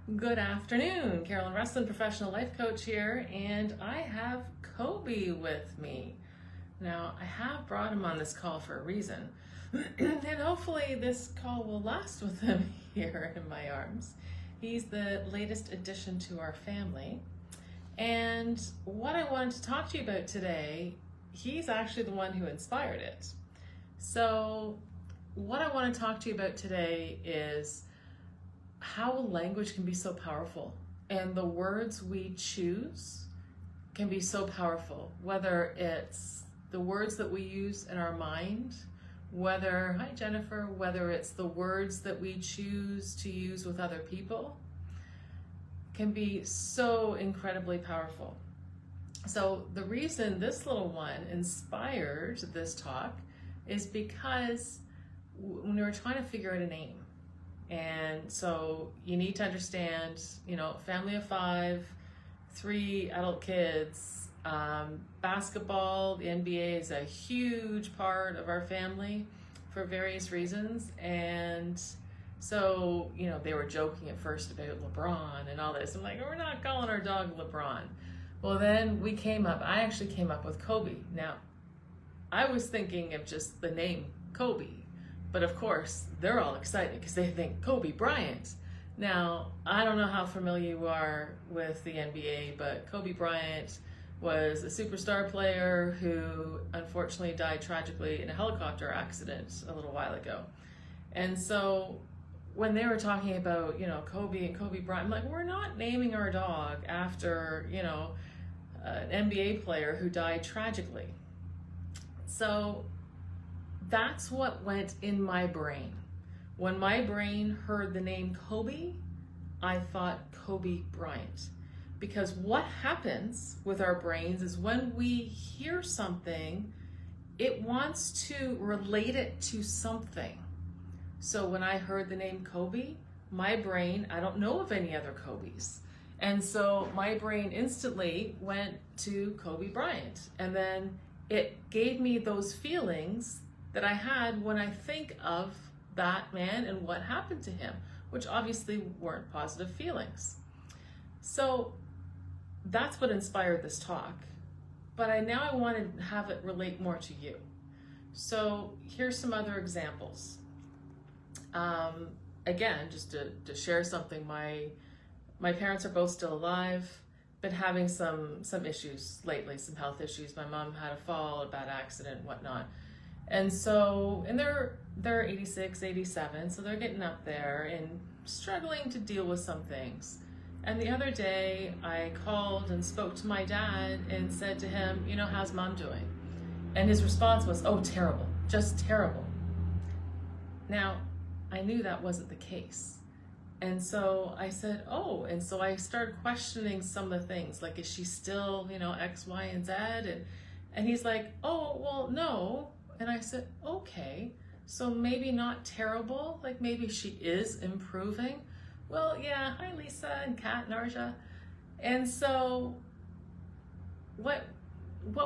Good afternoon. Carolyn Rustin, professional life coach here, and I have Kobe with me. Now, I have brought him on this call for a reason, and hopefully this call will last with him here in my arms. He's the latest addition to our family, and what I wanted to talk to you about today, he's actually the one who inspired it. So, what I want to talk to you about today is how language can be so powerful, and the words we choose can be so powerful, whether it's the words that we use in our mind, hi Jennifer, whether it's the words that we choose to use with other people, can be so incredibly powerful. So the reason this little one inspired this talk is because when we were trying to figure out a name, and so you need to understand, family of 5, 3 adult kids, basketball, the NBA is a huge part of our family for various reasons. And so, they were joking at first about LeBron and all this. I'm like, we're not calling our dog LeBron. Well, then I actually came up with Kobe. Now, I was thinking of just the name Kobe. But of course, they're all excited because they think Kobe Bryant. Now, I don't know how familiar you are with the NBA, but Kobe Bryant was a superstar player who unfortunately died tragically in a helicopter accident a little while ago. And so when they were talking about, Kobe and Kobe Bryant, I'm like, we're not naming our dog after, an NBA player who died tragically. So that's what went in my brain. When my brain heard the name Kobe, I thought Kobe Bryant. Because what happens with our brains is when we hear something, it wants to relate it to something. So when I heard the name Kobe, my brain, I don't know of any other Kobes. And so my brain instantly went to Kobe Bryant. And then it gave me those feelings that I had when I think of that man and what happened to him, which obviously weren't positive feelings. So that's what inspired this talk. But now I want to have it relate more to you. So here's some other examples. Again, just to share something, my parents are both still alive, been having some issues lately, some health issues. My mom had a fall, a bad accident, and whatnot. And so, they're 86, 87, so they're getting up there and struggling to deal with some things. And the other day, I called and spoke to my dad and said to him, how's mom doing? And his response was, oh, terrible, just terrible. Now, I knew that wasn't the case. And so I said, oh, and so I started questioning some of the things, like, is she still, X, Y, and Z? And he's like, oh, well, no. And I said, okay, so maybe not terrible, like maybe she is improving. Well, yeah, hi Lisa and Kat and Arja. And so what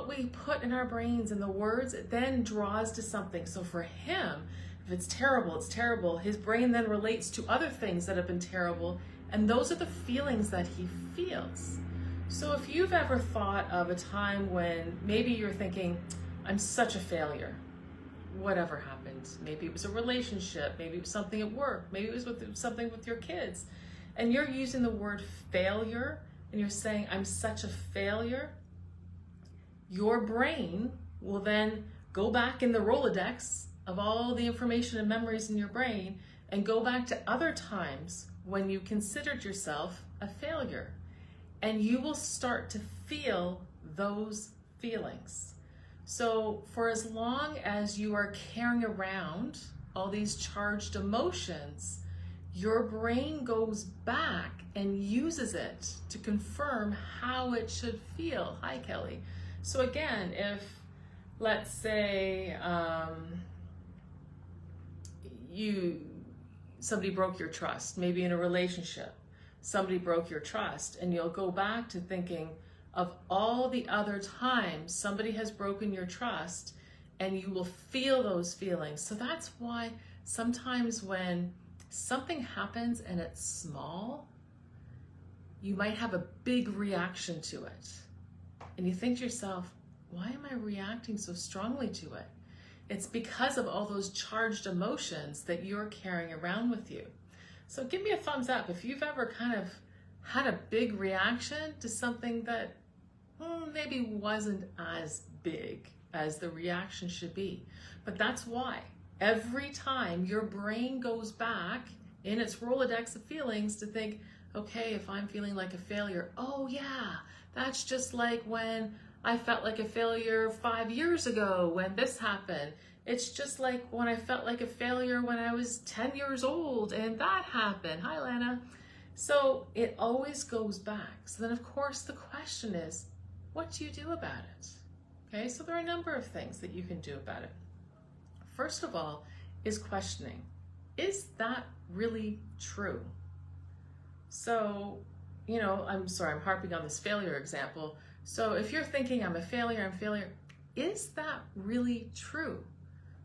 we put in our brains and the words, it then draws to something. So for him, if it's terrible, it's terrible. His brain then relates to other things that have been terrible, and those are the feelings that he feels. So if you've ever thought of a time when maybe you're thinking, I'm such a failure, whatever happened. Maybe it was a relationship, maybe it was something at work, maybe it was something with your kids, and you're using the word failure and you're saying, I'm such a failure, your brain will then go back in the Rolodex of all the information and memories in your brain and go back to other times when you considered yourself a failure. And you will start to feel those feelings. So for as long as you are carrying around all these charged emotions, your brain goes back and uses it to confirm how it should feel. Hi, Kelly. So again, if, let's say, somebody broke your trust, maybe in a relationship, somebody broke your trust, and you'll go back to thinking of all the other times somebody has broken your trust, and you will feel those feelings. So that's why sometimes when something happens and it's small, you might have a big reaction to it. And you think to yourself, why am I reacting so strongly to it? It's because of all those charged emotions that you're carrying around with you. So give me a thumbs up if you've ever kind of had a big reaction to something that maybe wasn't as big as the reaction should be. But that's why every time your brain goes back in its Rolodex of feelings to think, okay, if I'm feeling like a failure, oh yeah, that's just like when I felt like a failure 5 years ago when this happened. It's just like when I felt like a failure when I was 10 years old and that happened. Hi, Lana. So it always goes back. So then, of course, the question is, what do you do about it? Okay, so there are a number of things that you can do about it. First of all is questioning. Is that really true? So, I'm sorry, I'm harping on this failure example. So if you're thinking I'm a failure, is that really true?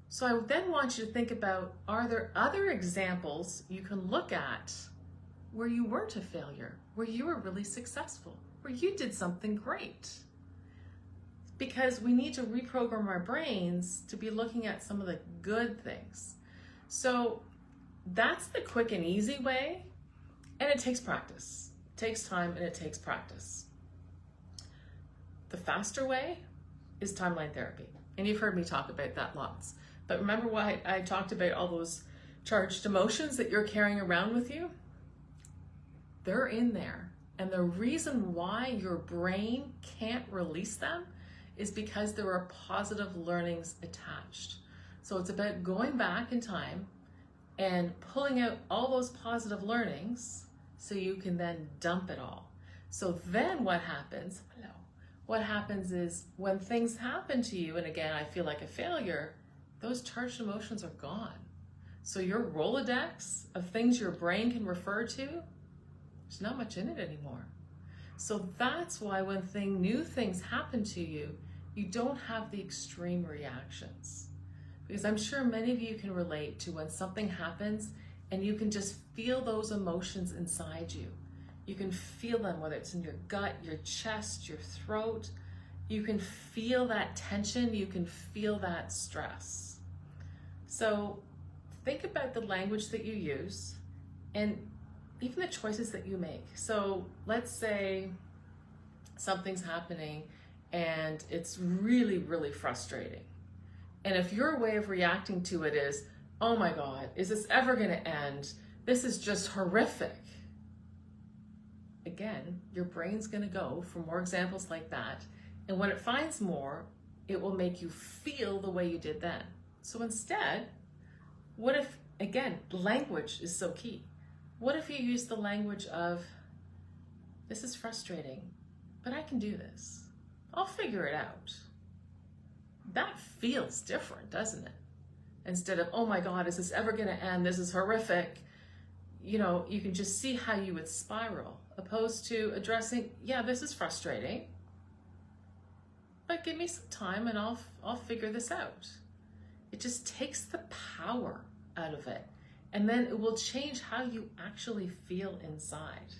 So I then want you to think about, are there other examples you can look at where you weren't a failure, where you were really successful, where you did something great? Because we need to reprogram our brains to be looking at some of the good things. So that's the quick and easy way, and it takes practice. It takes time and it takes practice. The faster way is timeline therapy. And you've heard me talk about that lots. But remember why I talked about all those charged emotions that you're carrying around with you? They're in there. And the reason why your brain can't release them is because there are positive learnings attached. So it's about going back in time and pulling out all those positive learnings so you can then dump it all. So then what happens? What happens is when things happen to you, and again, I feel like a failure, those charged emotions are gone. So your Rolodex of things your brain can refer to, there's not much in it anymore. So that's why when new things happen to you, you don't have the extreme reactions. Because I'm sure many of you can relate to when something happens and you can just feel those emotions inside you. You can feel them, whether it's in your gut, your chest, your throat. You can feel that tension. You can feel that stress. So think about the language that you use and even the choices that you make. So let's say something's happening and it's really, really frustrating. And if your way of reacting to it is, oh my God, is this ever going to end? This is just horrific. Again, your brain's going to go for more examples like that. And when it finds more, it will make you feel the way you did then. So instead, what if, again, language is so key. What if you use the language of, this is frustrating, but I can do this. I'll figure it out. That feels different, doesn't it? Instead of, oh my God, is this ever going to end? This is horrific. You can just see how you would spiral, opposed to addressing, yeah, this is frustrating, but give me some time and I'll figure this out. It just takes the power out of it, and then it will change how you actually feel inside.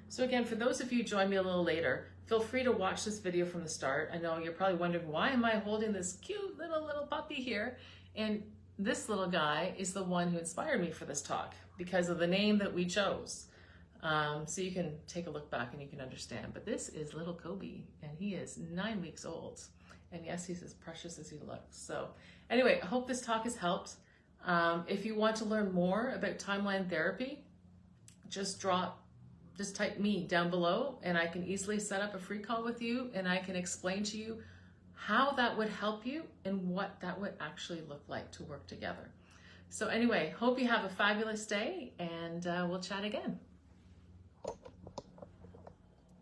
So again, for those of you who join me a little later, feel free to watch this video from the start. I know you're probably wondering, why am I holding this cute little puppy here? And this little guy is the one who inspired me for this talk because of the name that we chose. So you can take a look back and you can understand. But this is little Kobe, and he is 9 weeks old. And yes, he's as precious as he looks. So anyway, I hope this talk has helped. If you want to learn more about timeline therapy, just type me down below and I can easily set up a free call with you and I can explain to you how that would help you and what that would actually look like to work together. So anyway, hope you have a fabulous day and we'll chat again.